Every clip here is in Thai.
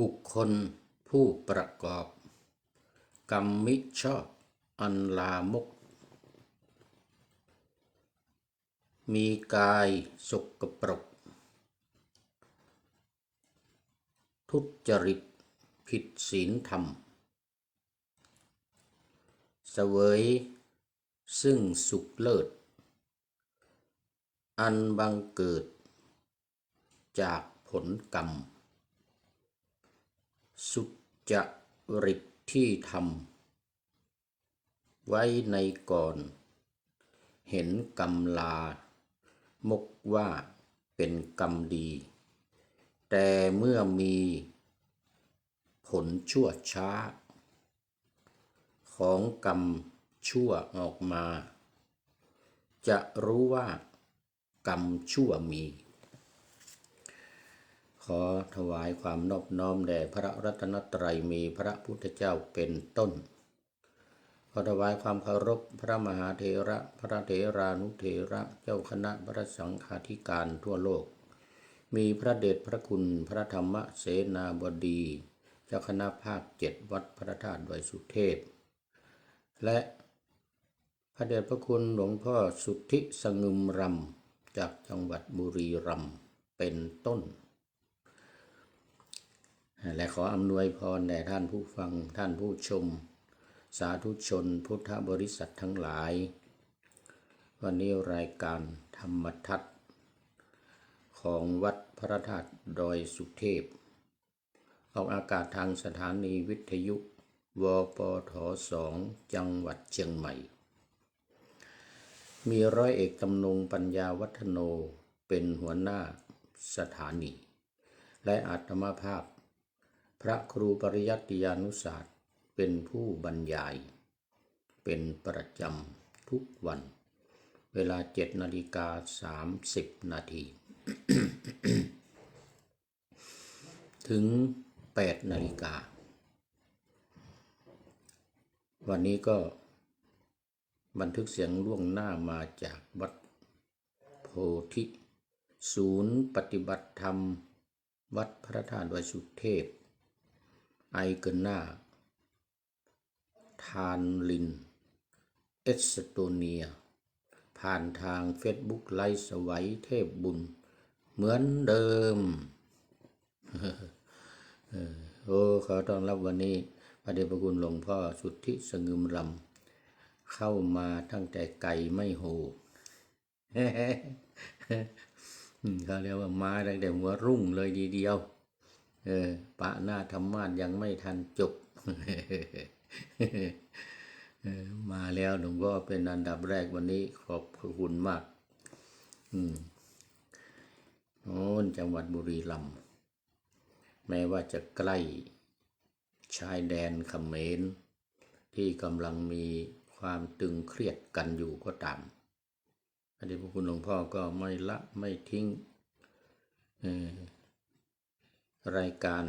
บุคคลผู้ประกอบกรรมมิชอบอันลามกมีกายสกปรกทุจริตผิดศีลธรรมเสวยซึ่งสุขเลิศอันบังเกิดจากผลกรรมสุจริตที่ทำไว้ในก่อนเห็นกรรมลามกว่าเป็นกรรมดีแต่เมื่อมีผลชั่วช้าของกรรมชั่วออกมาจะรู้ว่ากรรมชั่วมีขอถวายความนอบน้อมแด่พระรัตนตรัยมีพระพุทธเจ้าเป็นต้นขอถวายความเคารพพระมหาเถระพระเถรานุเถระเจ้าคณะพระสังฆาธิการทั่วโลกมีพระเดชพระคุณพระธรรมเสนาบดีเจ้าคณะภาค7วัดพระธาตุดอยสุเทพและพระเดชพระคุณหลวงพ่อสุทธิสงึมรำจากจังหวัดบุรีรัมย์เป็นต้นและขออำนวยพรแด่ท่านผู้ฟังท่านผู้ชมสาธุชนพุทธบริษัททั้งหลายวันนี้รายการธรรมทัศน์ของวัดพระธาตุดอยสุเทพออกอากาศทางสถานีวิทยุวปท2จังหวัดเชียงใหม่มีร้อยเอกจำนงปัญญาวัฒโนเป็นหัวหน้าสถานีและอาตมาภาพพระครูปริยัติยานุศาสตร์เป็นผู้บรรยายเป็นประจำทุกวันเวลา7:30 นาที ถึง8 นาฬิกาวันนี้ก็บันทึกเสียงล่วงหน้ามาจากวัดโพธิศูนย์ปฏิบัติธรรมวัดพระธาตุดอยสุเทพไอเกนาทานลินเอสโตเนียผ่านทางเฟซบุ๊กไลฟ์สวัยเทพบุญเหมือนเดิม ขอต้อนรับวันนี้พระเดชพระคุณหลวงพ่อสุทธิสงึมรำเข้ามาตั้งแต่ไก่ไม่โห เขาเรียกว่ามาตั้งแต่หัวรุ่งเลยทีเดียวปะหน้าธรรมาสยังไม่ทันจบ มาแล้วหลวงพ่อเป็นอันดับแรกวันนี้ขอบคุณมากโอ้จังหวัดบุรีรัมย์แม้ว่าจะใกล้ชายแดนเขมรที่กำลังมีความตึงเครียดกันอยู่ก็ตามพระเดชพระคุณหลวงพ่อก็ไม่ละไม่ทิ้งรายการ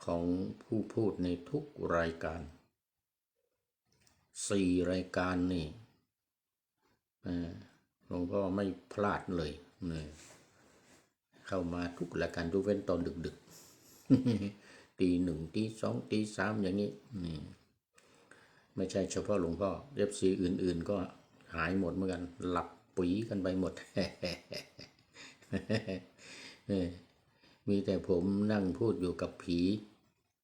ของผู้พูดในทุกรายการ4 รายการนี่หลวงพ่อไม่พลาดเลยเข้ามาทุกรายการยกเว้นตอนดึกๆ 1 ตี 2 ตี 3อย่างนี้ไม่ใช่เฉพาะหลวงพ่อFCอื่นๆก็หายหมดเหมือนกันหลับปุ๋ยกันไปหมด มีแต่ผมนั่งพูดอยู่กับผี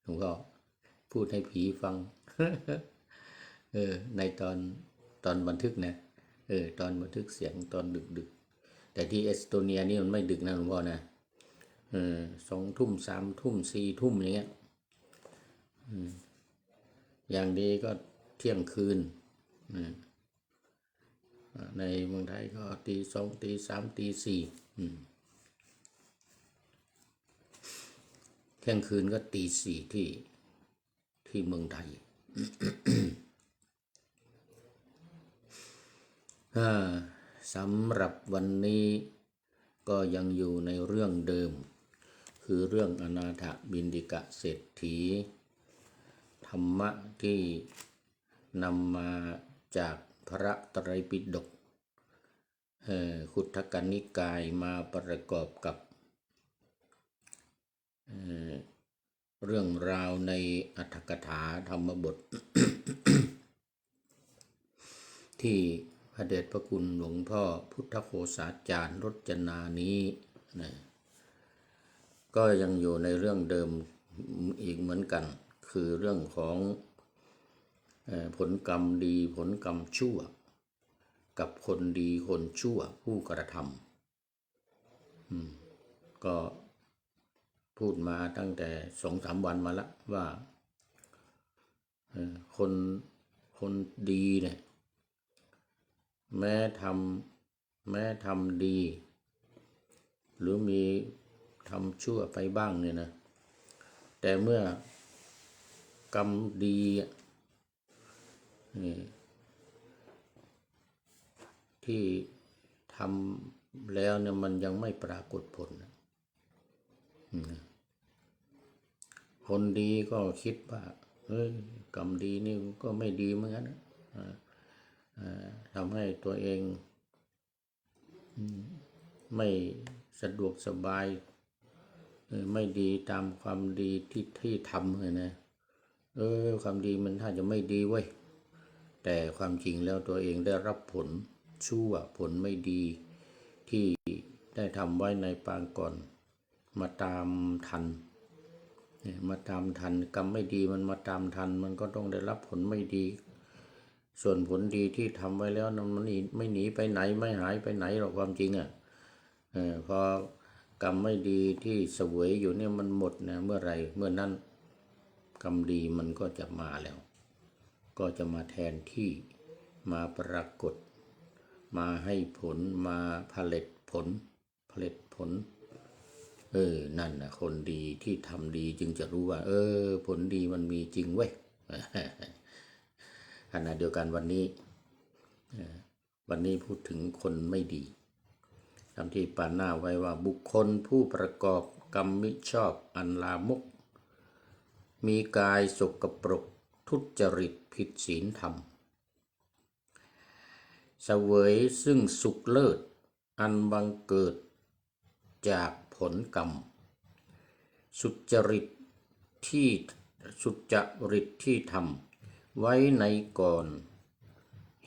หลวงพ่อพูดให้ผีฟัง ในตอนบันทึกนะตอนบันทึกเสียงตอนดึกๆแต่ที่เอสโตเนียนี่มันไม่ดึกนะหลวงพ่อนะ2 ทุ่ม 3 ทุ่ม 4 ทุ่มอย่างเงี้ยอย่างดีก็เที่ยงคืนในเมืองไทยก็ตี 2 ตี 3 ตี 4เที่ยงคืนก็ตี 4ที่เมืองไทย สำหรับวันนี้ก็ยังอยู่ในเรื่องเดิมคือเรื่องอนาถบิณฑิกเศรษฐีธรรมะที่นำมาจากพระไตรปิฎกขุททกนิกายมาประกอบกับ เอ่อเรื่องราวในอรรถกถาธรรมบท ที่พระเดชพระคุณหลวงพ่อพุทธโฆษาจารย์รจนานี้นะก็ยังอยู่ในเรื่องเดิมอีกเหมือนกัน คือเรื่องของผลกรรมดีผลกรรมชั่วกับคนดีคนชั่วผู้กระทำก็พูดมาตั้งแต่2-3 วันมาแล้วว่าคนดีเนี่ยแม้ทำดีหรือมีทำชั่วไปบ้างเนี่ยนะแต่เมื่อกรรมดีที่ทำแล้วเนี่ยมันยังไม่ปรากฏผลคนดีก็คิดว่าเฮ้ยกรรมดีนี่ก็ไม่ดีเหมือนกันนะทำให้ตัวเองไม่สะดวกสบายไม่ดีตามความดีที่ทำเลยนะความดีมันถ้าจะไม่ดีเว้ยแต่ความจริงแล้วตัวเองได้รับผลชั่วผลไม่ดีที่ได้ทำไว้ในปางก่อนมาตามทันกรรมไม่ดีมันมาตามทันมันก็ต้องได้รับผลไม่ดีส่วนผลดีที่ทำไว้แล้วมันไม่หนีไปไหนไม่หายไปไหนหรอกความจริงพอกรรมไม่ดีที่เสวยอยู่เนี่ยมันหมดนะเมื่อไรเมื่อนั้นกรรมดีมันก็จะมาแล้วก็จะมาแทนที่มาปรากฏมาให้ผลมาผลิตผลนั่นนะคนดีที่ทำดีจึงจะรู้ว่าผลดีมันมีจริงเว้ยขณะเดียวกันวันนี้พูดถึงคนไม่ดีตามที่ปาหน้าไว้ว่าบุคคลผู้ประกอบกรรมมิชอบอันลามกมีกายสกปรกทุจริตผิดศีลธรรมเสวยซึ่งสุขเลิศอันบังเกิดจากผลกรรมสุจริตที่ทำไว้ในก่อน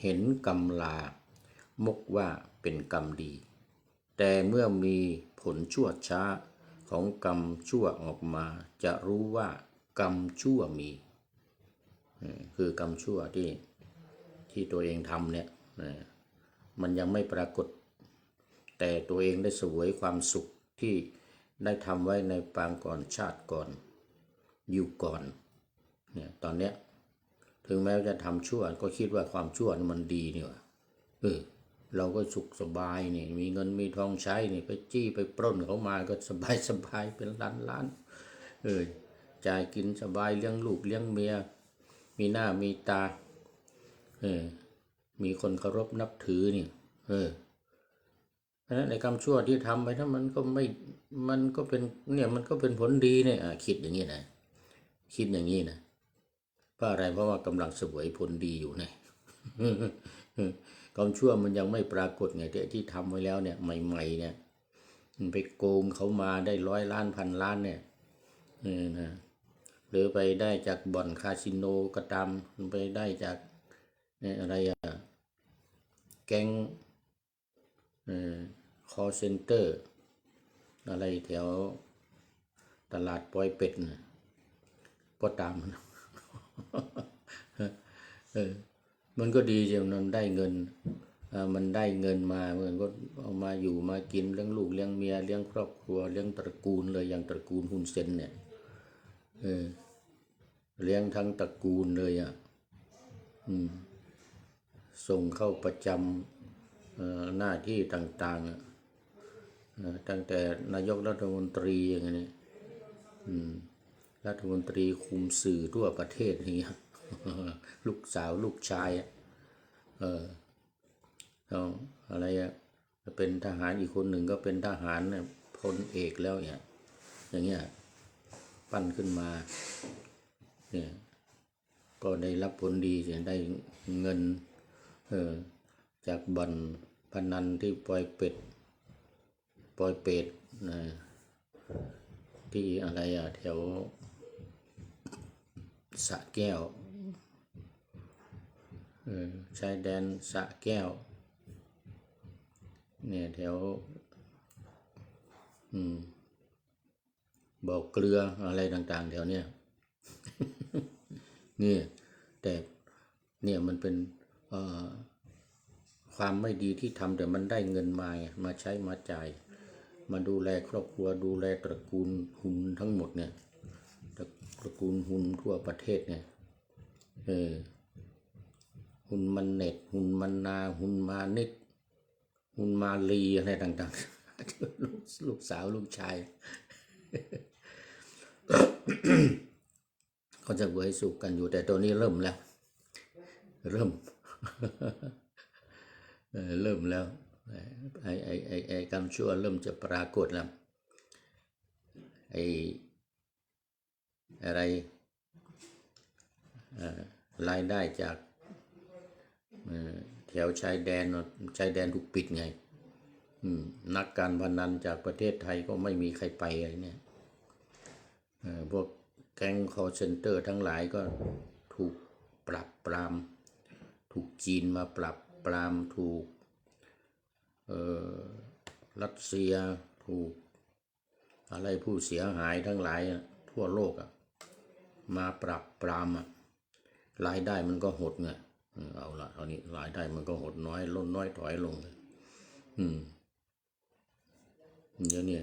เห็นกรรมลามกว่าเป็นกรรมดีแต่เมื่อมีผลชั่วช้าของกรรมชั่วออกมาจะรู้ว่ากรรมชั่วมีคือกรรมชั่วที่ตัวเองทำเนี่ยมันยังไม่ปรากฏแต่ตัวเองได้เสวยความสุขที่ได้ทำไว้ในปางก่อนชาติก่อนอยู่ก่อนเนี่ยตอนเนี้ยถึงแม้จะทำชั่วก็คิดว่าความชั่วมันดีนี่ว่ะเราก็สุขสบายนี่มีเงินมีทองใช้นี่ไปจี้ไปปล้นเขามาก็สบายเป็นล้านจ่ายกินสบายเลี้ยงลูกเลี้ยงเมียมีหน้ามีตามีคนเคารพนับถือนี่เพราะฉะนั้นในกรรมชั่วที่ทำไปถ้ามันก็เป็นผลดีเนี่ยคิดอย่างนี้นะคิดอย่างนี้นะเพราะอะไรเพราะว่ากำลังเสวยผลดีอยู่ไงกรรมชั่วมันยังไม่ปรากฏไงที่ทำไว้แล้วเนี่ยใหม่ๆเนี่ยมันไปโกงเขามาได้100 ล้านพันล้านเนี่ยนะหรือไปได้จากบ่อนคาสิโนก็ตามไปได้จากอะไรแก๊งคอเซ็นเตอร์อะไรแถวตลาดปอยเป็ดนะก็ตามมันก็ดีจังมันได้เงินมามันก็เอามาอยู่มากินเลี้ยงลูกเลี้ยงเมียเลี้ยงครอบครัวเลี้ยงตระกูลเลยอย่างตระกูลฮุนเซนเนี่ยเลี้ยงทั้งตระกูลเลยส่งเข้าประจำหน้าที่ต่างๆตั้งแต่นายกรัฐมนตรีอย่างนี้รัฐมนตรีคุมสื่อทั่วประเทศนี่ลูกสาวลูกชายอะไรเป็นทหารอีกคนหนึ่งก็เป็นทหารพลเอกแล้วเนี่ยอย่างเงี้ยปั้นขึ้นมาเนี่ยก็ได้รับผลดีได้เงินจากบ่อนพนันที่ปอยเป็ด ที่อะไรแถวสระแก้วชายแดนสระแก้วเนี่ยแถวบ่อเกลืออะไรต่างๆแถวเนี้ยนี่แต่เนี่ยมันเป็นความไม่ดีที่ทำแต่มันได้เงินมาใช้มาจ่ายมาดูแลครอบครัวดูแลตระกูลหุนทั้งหมดเนี่ยตระกูลหุนทั่วประเทศเนี่ยหุนมันเน็ตหุนมันนาหุนมานิดหุนมาลีอะไรต่างๆลูกสาวลูกชาย เขาจะเบื่อสุขกันอยู่แต่ตัวนี้เริ่มแล้วเริ่ม เริ่มแล้วไอ้กรรมชั่วเริ่มจะปรากฏแล้วอะไรรายได้จากแถวชายแดนถูกปิดไงนักการพนันจากประเทศไทยก็ไม่มีใครไปอะไรเนี่ยพวกแก๊งคอลเซ็นเตอร์ทั้งหลายก็ถูกปรับปรามถูกจีนมาปรับปรามถูกรัสเซียถูกอะไรผู้เสียหายทั้งหลายทั่วโลกมาปรับปรามรายได้มันก็หดไงเอาละเอานี้รายได้มันก็หดน้อยลดน้อยถอยลงเดี๋ยวนี้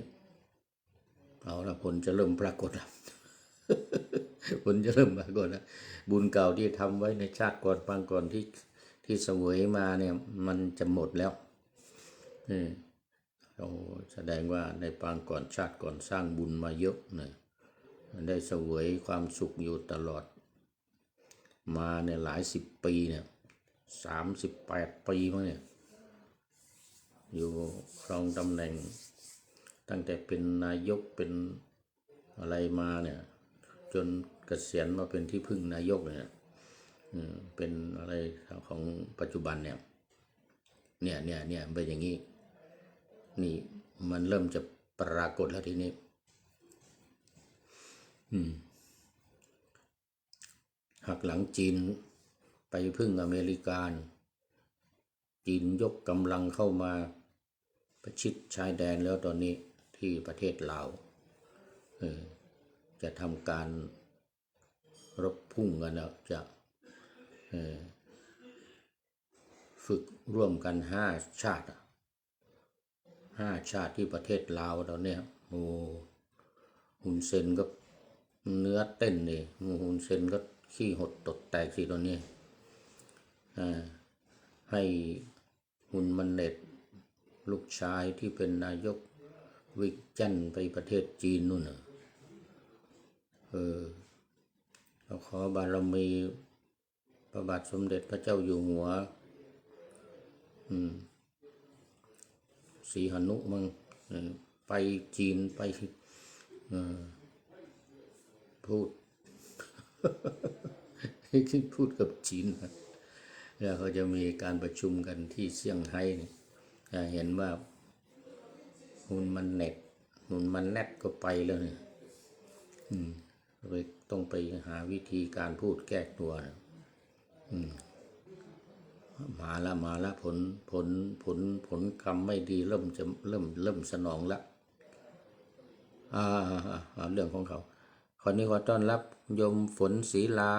เอาละผลจะเริ่มปรากฏแล้ว ผลจะเริ่มปรากฏแล้วบุญเก่าที่ทำไว้ในชาติก่อนปางก่อนที่เสวยมาเนี่ยมันจะหมดแล้วเราแสดงว่าในปางก่อนชาติก่อนสร้างบุญมาเยอะเนี่ยได้เสวยความสุขอยู่ตลอดมาเนี่ยหลายสิบปีเนี่ย38 ปีมั้งเนี่ยอยู่ครองตำแหน่งตั้งแต่เป็นนายกเป็นอะไรมาเนี่ยจนเกษียณมาเป็นที่พึ่งนายกเนี่ยเป็นอะไรของปัจจุบันเนี่ยเป็นอย่างนี้นี่มันเริ่มจะปรากฏแล้วทีนี้หักหลังจีนไปพึ่งอเมริกาจีนยกกำลังเข้ามาประชิดชายแดนแล้วตอนนี้ที่ประเทศลาวจะทำการรบพุ่งกันแล้วจะฝึกร่วมกัน5 ชาติที่ประเทศลาวตอนนี้โอ้ฮุนเซนก็เนื้อเต้นนี่ฮุนเซนก็ขี้หดตดแตกสิตอนนี้ให้ฮุนมันเน็ตลูกชายที่เป็นนายกวิกจันไปประเทศจีนนู่นเราขอบารมีพระบาทสมเด็จพระเจ้าอยู่หัวศรีหนุมั่งไปจีนไปพูด พูดกับจีนแล้วเขาจะมีการประชุมกันที่เซี่ยงไฮ้นี่เห็นว่าหุนมันเน็ตหุนมันแนทก็ไปแล้วเนี่ยต้องไปหาวิธีการพูดแก้ตัวนะมาละผลกรรมไม่ดีเริ่มสนองละเรื่องของเขาคนนี้ขอต้อนรับโยมฝนศรีลา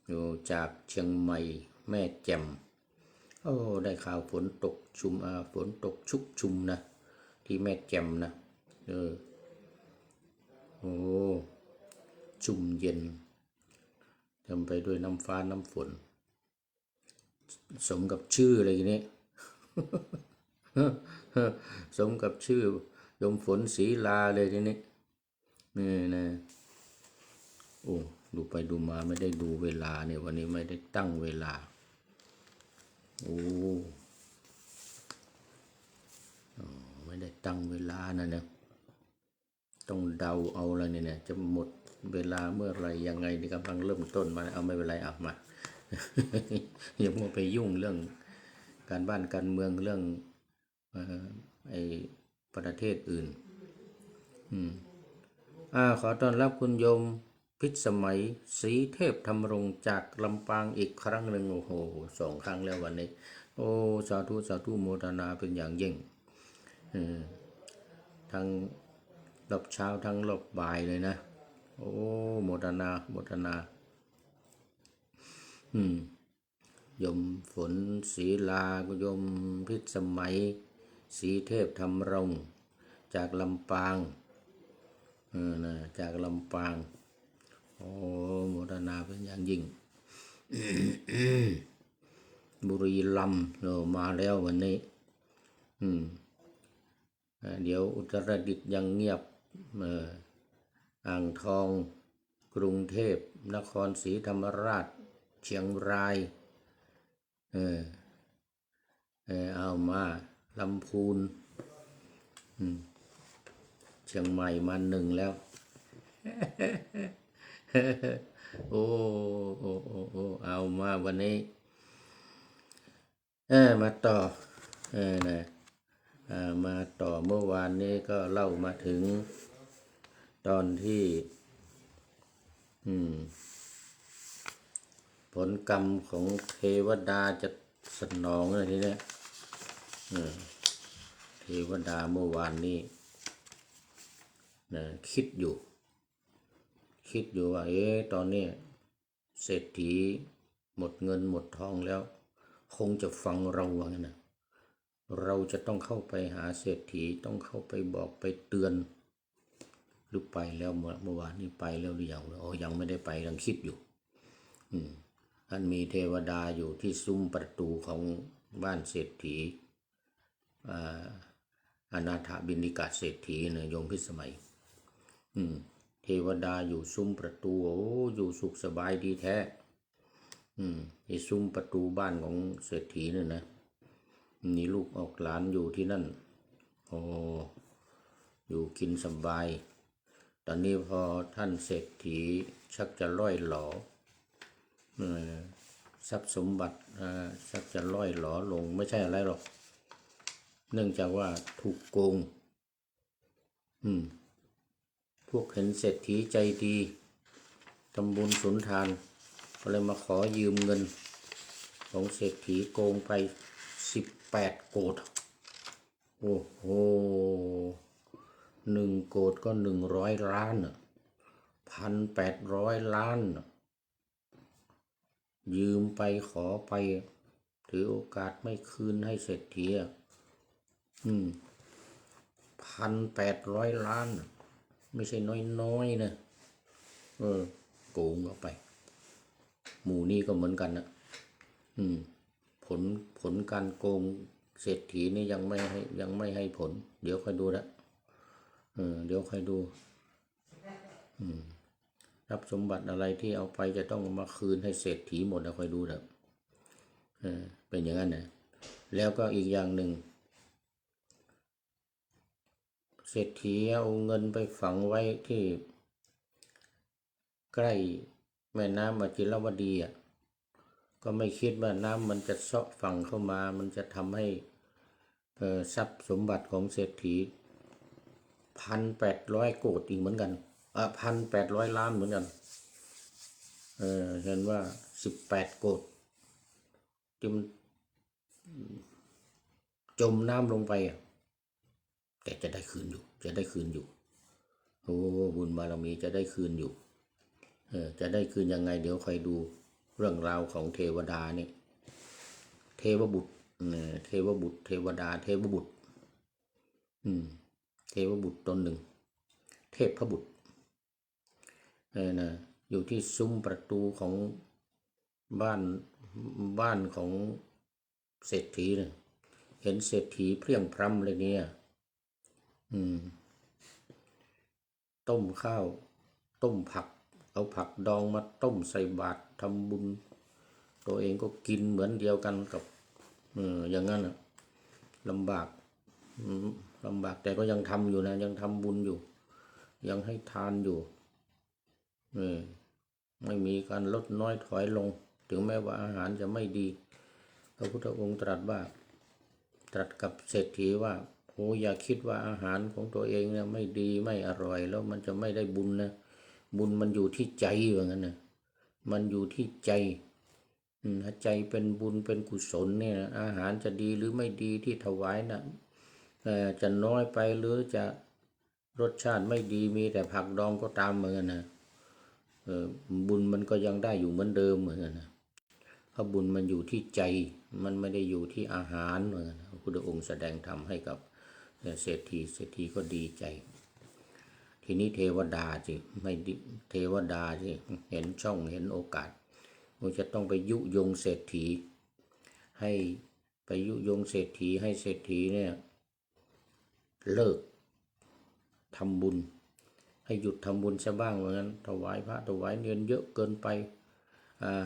อยู่จากเชียงใหม่แม่แจ่มได้ข่าวฝนตกชุกชุมนะที่แม่แจ่มนะชุ่มเย็นเต็มไปด้วยน้ำฟ้าน้ำฝนสมกับชื่ออะไรอย่างนี้ สมกับชื่อโยมฝนศรีลาเลยทีนี้นี่นะดูไปดูมาไม่ได้ดูเวลาเนี่ยวันนี้ไม่ได้ตั้งเวลาไม่ได้ตั้งเวลานะเนี่ยต้องเดาเอาแล้วเนี่ยจะหมดเวลาเมื่อไรยังไงนี่กำลังเริ่มต้นมาเอาไม่เป็นไรมา อย่ามัวไปยุ่งเรื่องการบ้านการเมืองเรื่องไอ้ประเทศอื่น ขอต้อนรับคุณโยมพิสมัยศรีเทพธรรมรงค์จากลำปางอีกครั้งหนึ่งโอ้โห2 ครั้งแล้ววันนี้โอ้สาธุสาธุโมทนาเป็นอย่างยิ่งทั้งรอบเช้าทั้งรอบบ่ายเลยนะโอ้โมทนาโมทนาโยมฝนศรีลาโยมพิสมัยศรีเทพธรรมรงค์จากลำปางจากลำปางโอ้โมทนาเป็นอย่างยิ่ง บุรีรัมย์มาแล้ววันนี้เดี๋ยวอุตรดิตถ์ยังเงียบอ่างทองกรุงเทพนครศรีธรรมราชเชียงรายเอามาลำพูนเชียงใหม่มา1แล้ว โอ้เอามาวันนี้มาต่อมาต่อเมื่อวานนี้ก็เล่ามาถึงตอนที่ผลกรรมของเทวดาจะสนองอะไรทีเนี้ยเทวดาเมื่อวานนี้คิดอยู่ว่าตอนนี้เศรษฐีหมดเงินหมดทองแล้วคงจะฟังเราว่างั้นนะเราจะต้องเข้าไปหาเศรษฐีต้องเข้าไปบอกไปเตือนหรือไปแล้วเมื่อวานนี้ไปแล้วหรือยังยังไม่ได้ไปยังคิดอยู่อันมีเทวดาอยู่ที่ซุ้มประตูของบ้านเศรษฐีอนาถบิณฑิกาเศรษฐีเนี่ยโยมพิสมัยเทวดาอยู่ซุ้มประตูอยู่สุขสบายดีแท้ที่ซุ้มประตูบ้านของเศรษฐีเนี่ยนะมีลูกออกหลานอยู่ที่นั่นอยู่กินสบายตอนนี้พอท่านเศรษฐีชักจะล่อยหลอทรัพย์สมบัติชักจะล่อยหลอลงไม่ใช่อะไรหรอกเนื่องจากว่าถูกโกงพวกเห็นเศรษฐีใจดีทำบุญสุนทานก็เลยมาขอยืมเงินของเศรษฐีโกงไป18 โกฏโอ้โห1 โกฏก็100 ล้าน1,800 ล้านยืมไปขอไปถือโอกาสไม่คืนให้เศรษฐี1,800 ล้านไม่ใช่น้อยๆนะโกงออกไปหมู่นี้ก็เหมือนกันนะผลการโกงเศรษฐีนี่ยังไม่ให้ผลเดี๋ยวค่อยดูนะเดี๋ยวค่อยดูรับสมบัติอะไรที่เอาไปจะต้องมาคืนให้เศรษฐีหมดแล้วค่อยดูนะเป็นอย่างนั้นนะแล้วก็อีกอย่างหนึ่งเศรษฐีเอาเงินไปฝังไว้ที่ใกล้แม่น้ำมจิรวดีก็ไม่คิดว่าน้ำมันจะเซาะฝั่งเข้ามามันจะทำให้ทรัพย์สมบัติของเศรษฐี1,800 โกฏอีกเหมือนกัน1,800 ล้านเหมือนกันเห็นว่า18 โกฏจมน้ำลงไปแต่จะได้คืนอยู่โอ้บุญบารมีจะได้คืนอยู่จะได้คืนยังไงเดี๋ยวคอยดูเรื่องราวของเทวดานี่เทวบุตรเทวดาเทวบุตรเทวบุตรตนหนึ่งเทพบุตรอยู่ที่ซุ้มประตูของบ้านของเศรษฐีเนี่ยเห็นเศรษฐีเพลียงพล้ำเลยเนี่ยต้มข้าวต้มผักเอาผักดองมาต้มใส่บาตรทำบุญตัวเองก็กินเหมือนเดียวกันกับอย่างนั้นลำบากแต่ก็ยังทำอยู่นะยังทำบุญอยู่ยังให้ทานอยู่ไม่มีการลดน้อยถอยลงถึงแม้ว่าอาหารจะไม่ดีพระพุทธองค์ตรัสกับเศรษฐีว่า โอ้อย่าคิดว่าอาหารของตัวเองเนี่ยไม่ดีไม่อร่อยแล้วมันจะไม่ได้บุญนะบุญมันอยู่ที่ใจว่างั้นนะมันอยู่ที่ใจถ้าใจเป็นบุญเป็นกุศลเนี่ยอาหารจะดีหรือไม่ดีที่ถวายนะจะน้อยไปหรือจะรสชาติไม่ดีมีแต่ผักดองก็ตามเหมือนกันนะบุญมันก็ยังได้อยู่เหมือนเดิมเหมือนกันนะเพราะบุญมันอยู่ที่ใจมันไม่ได้อยู่ที่อาหารเหมือนกันพระพุทธองค์แสดงธรรมให้กับเศรษฐีก็ดีใจทีนี้เทวดาสิไม่ดิเทวดาสิเห็นช่องเห็นโอกาสมันจะต้องไปยุยงเศรษฐีให้ไปยุยงเศรษฐีให้เศรษฐีเนี่ยเลิกทำบุญให้หยุดทำบุญซะบ้างเหมือนกันถวายพระถวายเงินเยอะเกินไป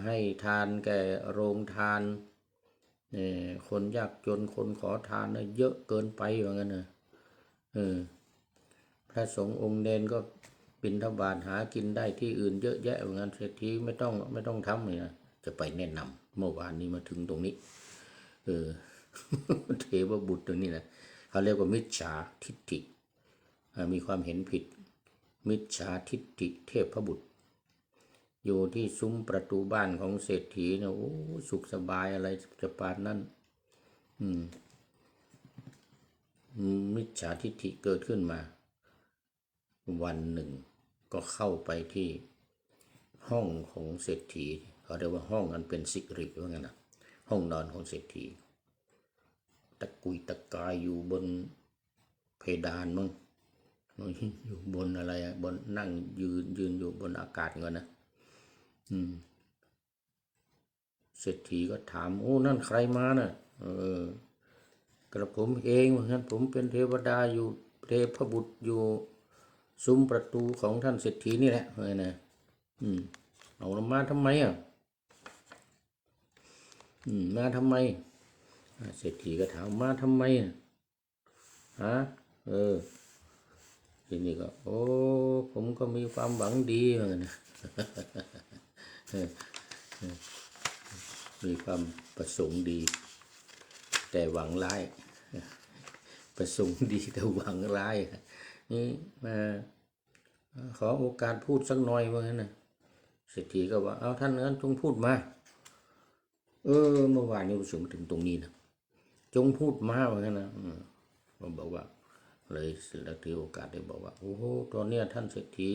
ให้ทานแก่โรงทานคนยากจนคนขอทานเนี่ยเยอะเกินไปเหมือนกันนะพระสงฆ์องค์เดนก็บิณฑบาตหากินได้ที่อื่นเยอะแยะเหมือนกันเศรษฐีไม่ต้องทำเลยนะจะไปแนะนำเมื่อวานนี้มาถึงตรงนี้เทวบุตรตรงนี้นะเขาเรียกว่ามิจฉาทิฏฐิมีความเห็นผิดมิจฉาทิฏฐิเทพบุตรอยู่ที่ซุ้มประตูบ้านของเศรษฐีเนี่ยโอ้สุขสบายอะไรจะปานนั้นมิจฉาทิฏฐิเกิดขึ้นมาวันหนึ่งก็เข้าไปที่ห้องของเศรษฐีเขาเรียกว่าห้องนั้นเป็นสิริว่างั้นนะห้องนอนของเศรษฐีตะกุยตะกายอยู่บนเพดานมั้งอยู่บนอะไรบนนั่งยืนอยู่บนอากาศเงินนะเศรษฐีก็ถามโอ้นั่นใครมาน่ะกระผมเองเหมือนกันผมเป็นเทวดาอยู่เทพบุตรอยู่ซุ้มประตูของท่านเศรษฐีนี่แหละนะเอามาทำไมมาทำไมเศรษฐีก็ถามมาทำไมฮะทีนี้ก็โอ้ผมก็มีความหวังดีเหมือนกันนะมีความประสงค์ดีแต่หวังร้ายประสงค์ดีแต่หวังร้ายนี่มาขอโอกาสพูดสักหน่อยว่างั้นนะเศรษฐีก็ว่าเอาท่านนั้นจงพูดมาเมื่อวานนี้ประชุมถึงตรงนี้นะจงพูดมาว่างั้นนะผมบอกว่าเลยแล้วถือโอกาสได้บอกว่าโอ้โหตอนนี้ท่านเศรษฐี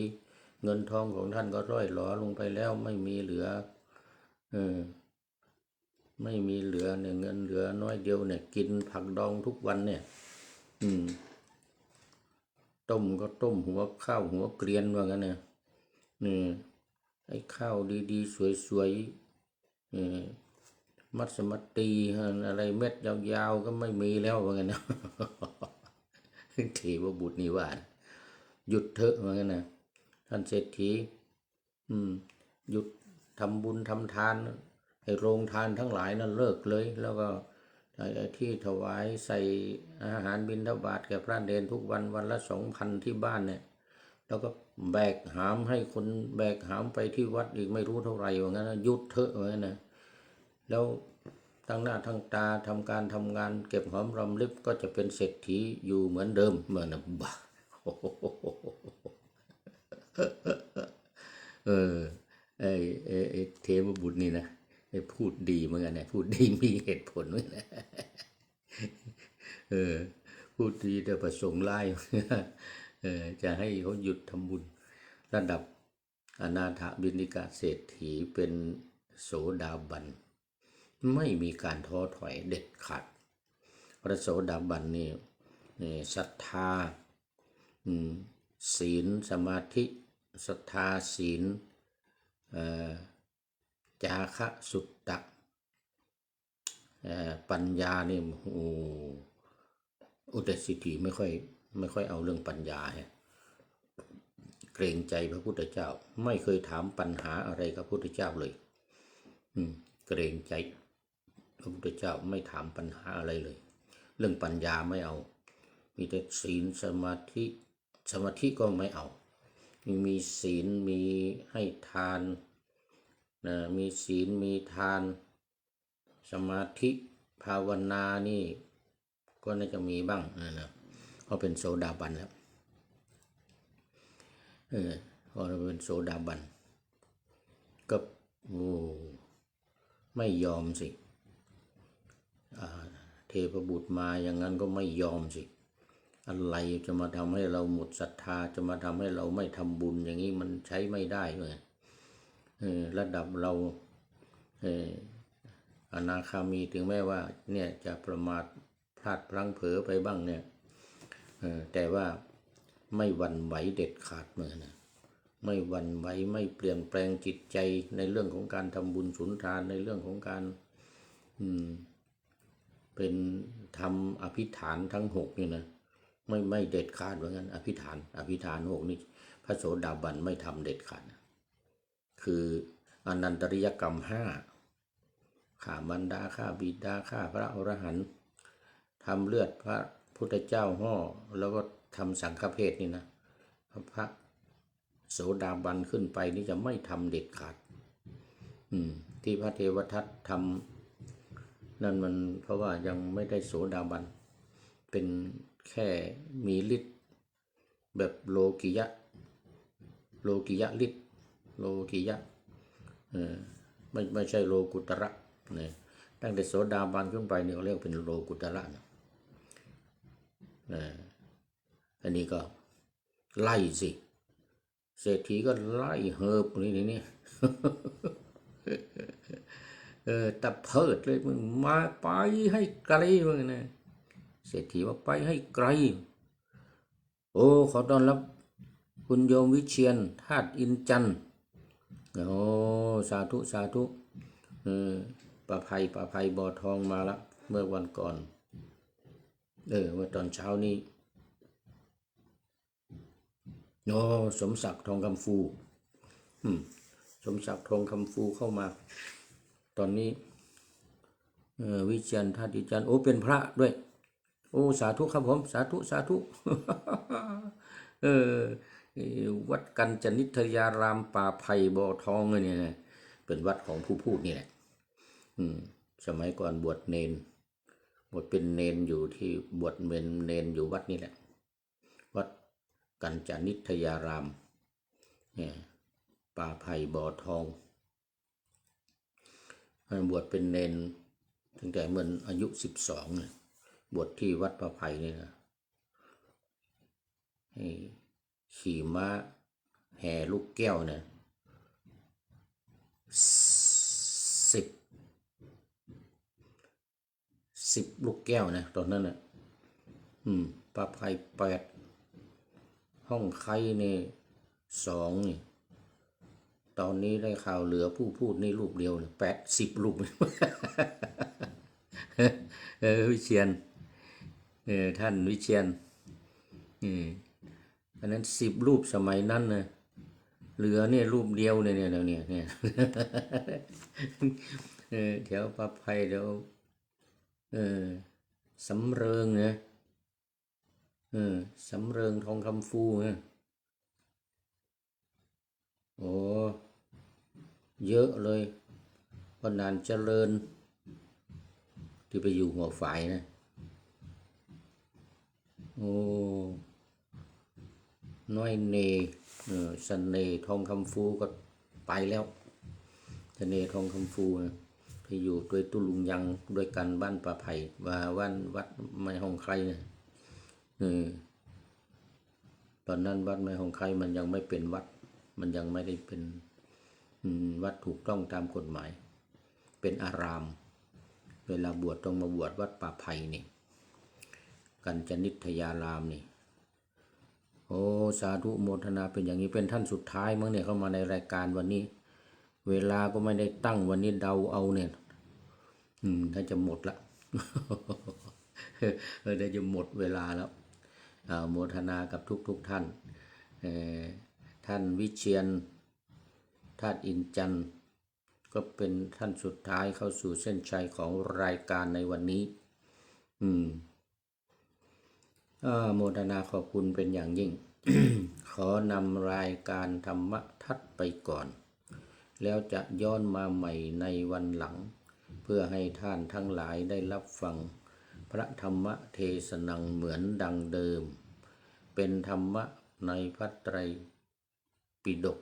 เงินทองของท่านก็ร่อยหรอลงไปแล้วไม่มีเหลือไม่มีเหลือเนี่ยเงินเหลือน้อยเดียวเนี่ยกินผักดองทุกวันเนี่ยต้มก็ต้มหัวข้าวหัวเกรียนว่างั้นเนี่ยไอ้ข้าวดีๆสวยๆมัสมั่นตีอะไรเม็ดยาวๆก็ไม่มีแล้วว่างั้นนะเทวบุตรนี่ว่าหยุดเถอะว่างั้นนะท่านเศรษฐีหยุดทำบุญทำทานไอ้โรงทานทั้งหลายนั้นเลิกเลยแล้วก็ที่ถวายใส่อาหารบิณฑบาตแก่พระเนรทุกวันวันละ 2,000ที่บ้านเนี่ยแล้วก็แบกหามให้คนแบกหามไปที่วัดอีกไม่รู้เท่าไหร่ว่างั้นนะหยุดเถอะว่างั้นนะแล้วตั้งหน้าทั้งตาทำการทำงานเก็บหอมรอมริบก็จะเป็นเศรษฐีอยู่เหมือนเดิมเหมือนบ้าไอ้เทวบุตรนี่นะพูดดีเหมือนกันนะพูดดีมีเหตุผลเหมือนกันพูดดีแต่ประสงค์ร้ายจะให้เขาหยุดทำบุญระดับอนาถบิณฑิกเศรษฐีเป็นโสดาบันไม่มีการท้อถอยเด็ดขาดพระโสดาบันนี่ศรัทธาศีลสมาธิศรัทธาศีลจาคะสุตตะปัญญานี่อุตสิทธิไม่ค่อยเอาเรื่องปัญญาเกรงใจพระพุทธเจ้าไม่เคยถามปัญหาอะไรกับพระพุทธเจ้าเลยเกรงใจพระพุทธเจ้าไม่ถามปัญหาอะไรเลยเรื่องปัญญาไม่เอามีแต่ศีลสมาธิก็ไม่เอามีศีลมีให้ทานมีศีลมีทานสมาธิภาวนานี่ก็น่าจะมีบ้างนะ เขาเป็นโสดาบันแล้วพอเราเป็นโสดาบันก็ไม่ยอมสิเทพบุตรมาอย่างนั้นก็ไม่ยอมสิอะไรจะมาทำให้เราหมดศรัทธาจะมาทำให้เราไม่ทำบุญอย่างนี้มันใช้ไม่ได้เลยระดับเราอนาคามีถึงแม้ว่าเนี่ยจะประมาทพลาดพลั้งเผลอไปบ้างเนี่ยแต่ว่าไม่หวั่นไหวเด็ดขาดเลยนะไม่หวั่นไหวไม่เปลี่ยนแปลงจิตใจในเรื่องของการทำบุญสุนทานในเรื่องของการเป็นทำอภิธานทั้ง6นี่นะไม่เด็ดขาดเหมือนกันอภิธาน6นี่พระโสดาบันไม่ทำเด็ดขาดคืออนันตริยกรรม5ฆ่ามารดาฆ่าบิดาฆ่าพระอรหันต์ทำเลือดพระพุทธเจ้าห่อแล้วก็ทำสังฆเพศนี่นะพระโสดาบันขึ้นไปนี่จะไม่ทำเด็ดขาดที่พระเทวทัตทำนั่นมันเพราะว่ายังไม่ได้โสดาบันเป็นแค่มีฤทธิ์แบบโลกิยะฤทธิ์โลกิยะไม่ใช่โลกุตระเนี่ยตั้งแต่โสดาบันขึ้นไปนี่เขาเรียกเป็นโลกุตระนะอันนี้ก็ไล่สิเศรษฐีก็ไล่เหิบนี่ตะเพิดเลยมึงมาไปให้ไกลมึงนะเศรษฐีว่าไปให้ไกลโอ้ขอต้อนรับคุณโยมวิเชียรธาตุอินจันทร์โอ้สาธุป้าภัยบ่อทองมาละเมื่อวันก่อนเมื่อตอนเช้านี้โอ้สมศักดิ์ทองคำฟูสมศักดิ์ทองคำฟูเข้ามาตอนนี้วิเชียรธาตุอินจันทร์โอ้เป็นพระด้วยโอ้สาธุครับผมสาธุวัดกัญจนิทยารามป่าไผ่บ่อทองเนี่ยนะเป็นวัดของผู้พูดนี่แหละสมัยก่อนบวชเนนเป็นเนนอยู่ที่บวชเป็นเนนอยู่วัดนี่แหละวัดกัญจนิทยารามเนี่ยป่าไผ่บ่อทองบวชเป็นเนนตั้งแต่เมื่ออายุ12เนี่ยบวชที่วัดป่าไผ่นี่นะขี่ม้าแห่ลูกแก้วเนี่ย10ลูกแก้วนะตอนนั้นน่ะป่าไผ่8ห้องไข่นี่2นี่ตอนนี้ได้ข่าวเหลือผู้พูดนี่รูปเดียวเลย10รูปวิเชียรท่านวิเชียรอันนั้น10รูปสมัยนั้นนะเหลือเนี่ยรูปเดียวเนี่ยแถวป่าไผ่เดี๋ยวสำเริงนะสำเริงทองคำฟูนะโอ้เยอะเลยพอนานเจริญที่ไปอยู่หัวฝ่ายนะโอ้น้อยเนเสน่ห์ทองคำฟูก็ไปแล้วเสน่ห์ทองคำฟูนะไปอยู่ด้วยตุลุงยังด้วยกันบ้านป่าไผ่วัดไม้ห้องใครนะตอนนั้นวัดไม้ห้องใครมันยังไม่เป็นวัดมันยังไม่ได้เป็นวัดถูกต้องตามกฎหมายเป็นอารามเวลาบวชต้องมาบวชวัดป่าไผ่นี่กัญจนิทยารามนี่โอ้สาธุโมทนาเป็นอย่างนี้เป็นท่านสุดท้ายมั้งเนี่ยเข้ามาในรายการวันนี้เวลาก็ไม่ได้ตั้งวันนี้เดาเอาเนี่ยถ้าจะหมดละได้จะหมดเวลาแล้วโมทนากับทุกท่านท่านวิเชียรธาตุอินจันทร์ก็เป็นท่านสุดท้ายเข้าสู่เส้นชัยของรายการในวันนี้โมทนาขอบคุณเป็นอย่างยิ่ง ขอนำรายการธรรมทัศน์ไปก่อนแล้วจะย้อนมาใหม่ในวันหลังเพื่อให้ท่านทั้งหลายได้รับฟัง พระธรรมเทศนังเหมือนดังเดิมเป็นธรรมะในพระไตรปิฎก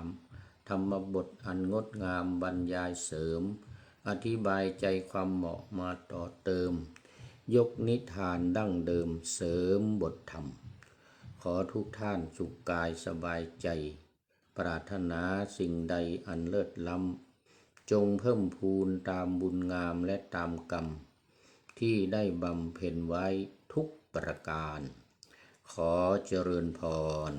3ธรรมบทอันงดงามบรรยายเสริมอธิบายใจความเหมาะมาต่อเติมยกนิทานดั้งเดิมเสริมบทธรรมขอทุกท่านสุขกายสบายใจปรารถนาสิ่งใดอันเลิศล้ำจงเพิ่มพูนตามบุญงามและตามกรรมที่ได้บำเพ็ญไว้ทุกประการขอเจริญพร